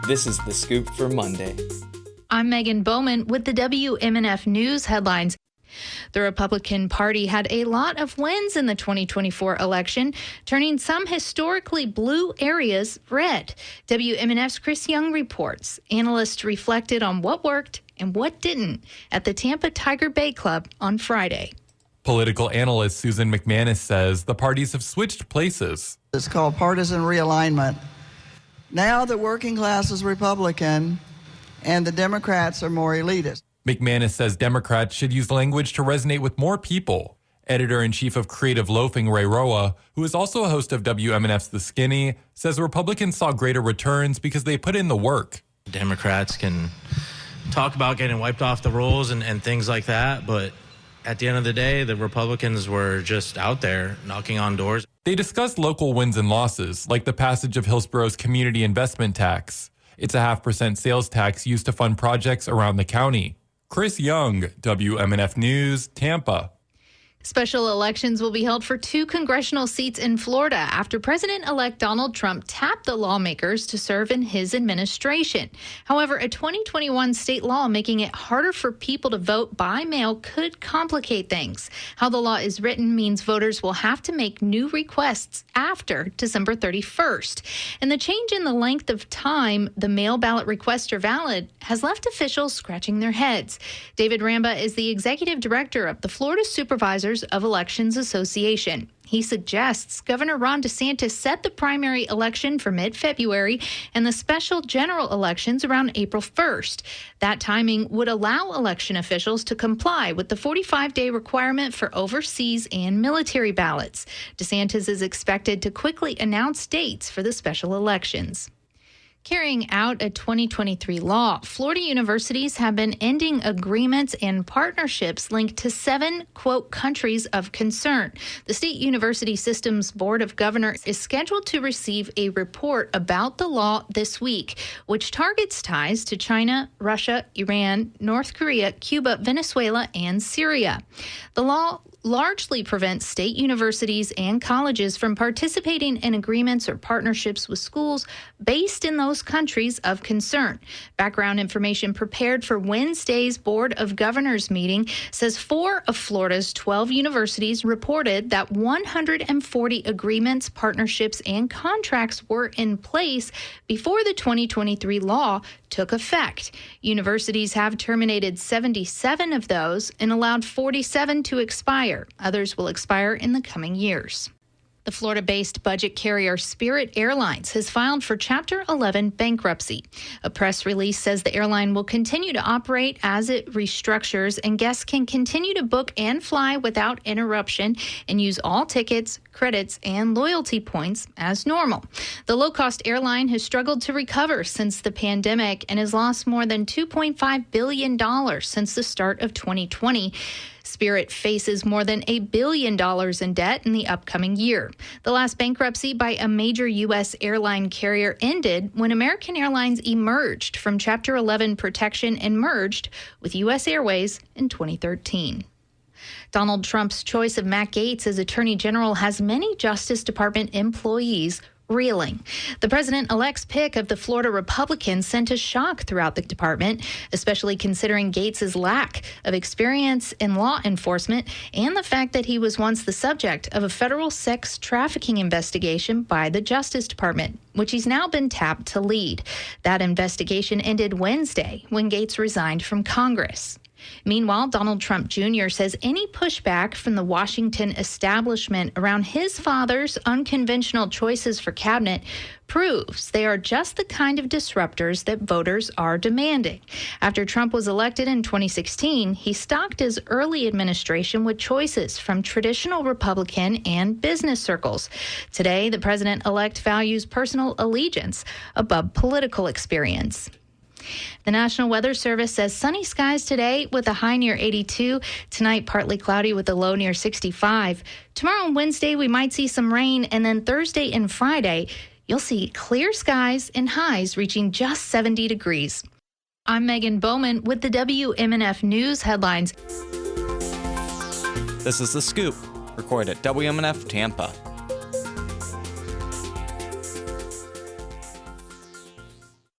This is The Scoop for Monday. I'm Megan Bowman with the WMNF News headlines. The Republican Party had a lot of wins in the 2024 election, turning some historically blue areas red. WMNF's Chris Young reports. Analysts reflected on what worked and what didn't at the Tampa Tiger Bay Club on Friday. Political analyst Susan McManus says the parties have switched places. It's called partisan realignment. Now the working class is Republican and the Democrats are more elitist. McManus says Democrats should use language to resonate with more people. Editor-in-chief of Creative Loafing, Ray Roa, who is also a host of WMNF's The Skinny, says Republicans saw greater returns because they put in the work. Democrats can talk about getting wiped off the rolls and things like that, but at the end of the day, the Republicans were just out there knocking on doors. They discussed local wins and losses, like the passage of Hillsborough's community investment tax. It's a 0.5% sales tax used to fund projects around the county. Chris Young, WMNF News, Tampa. Special elections will be held for 2 congressional seats in Florida after President-elect Donald Trump tapped the lawmakers to serve in his administration. However, a 2021 state law making it harder for people to vote by mail could complicate things. How the law is written means voters will have to make new requests after December 31st. And the change in the length of time the mail ballot requests are valid has left officials scratching their heads. David Ramba is the executive director of the Florida Supervisors of Elections Association. He suggests Governor Ron DeSantis set the primary election for mid-February and the special general elections around April 1st. That timing would allow election officials to comply with the 45-day requirement for overseas and military ballots. DeSantis is expected to quickly announce dates for the special elections. Carrying out a 2023 law, Florida universities have been ending agreements and partnerships linked to 7, quote, countries of concern. The State University Systems Board of Governors is scheduled to receive a report about the law this week, which targets ties to China, Russia, Iran, North Korea, Cuba, Venezuela, and Syria. The law largely prevents state universities and colleges from participating in agreements or partnerships with schools based in those countries of concern. Background information prepared for Wednesday's Board of Governors meeting says 4 of Florida's 12 universities reported that 140 agreements, partnerships, and contracts were in place before the 2023 law took effect. Universities have terminated 77 of those and allowed 47 to expire. Others will expire in the coming years. The Florida-based budget carrier Spirit Airlines has filed for Chapter 11 bankruptcy. A press release says the airline will continue to operate as it restructures, and guests can continue to book and fly without interruption and use all tickets, credits, and loyalty points as normal. The low-cost airline has struggled to recover since the pandemic and has lost more than $2.5 billion since the start of 2020. Spirit faces more than $1 billion in debt in the upcoming year. The last bankruptcy by a major U.S. airline carrier ended when American Airlines emerged from Chapter 11 protection and merged with U.S. Airways in 2013. Donald Trump's choice of Matt Gaetz as Attorney General has many Justice Department employees reeling. The president-elect's pick of the Florida Republicans sent a shock throughout the department, especially considering Gaetz's lack of experience in law enforcement and the fact that he was once the subject of a federal sex trafficking investigation by the Justice Department, which he's now been tapped to lead. That investigation ended Wednesday when Gaetz resigned from Congress. Meanwhile, Donald Trump Jr. says any pushback from the Washington establishment around his father's unconventional choices for cabinet proves they are just the kind of disruptors that voters are demanding. After Trump was elected in 2016, he stocked his early administration with choices from traditional Republican and business circles. Today, the president-elect values personal allegiance above political experience. The National Weather Service says sunny skies today with a high near 82. Tonight, partly cloudy with a low near 65. Tomorrow and Wednesday, we might see some rain. And then Thursday and Friday, you'll see clear skies and highs reaching just 70 degrees. I'm Megan Bowman with the WMNF News headlines. This is The Scoop, recorded at WMNF Tampa.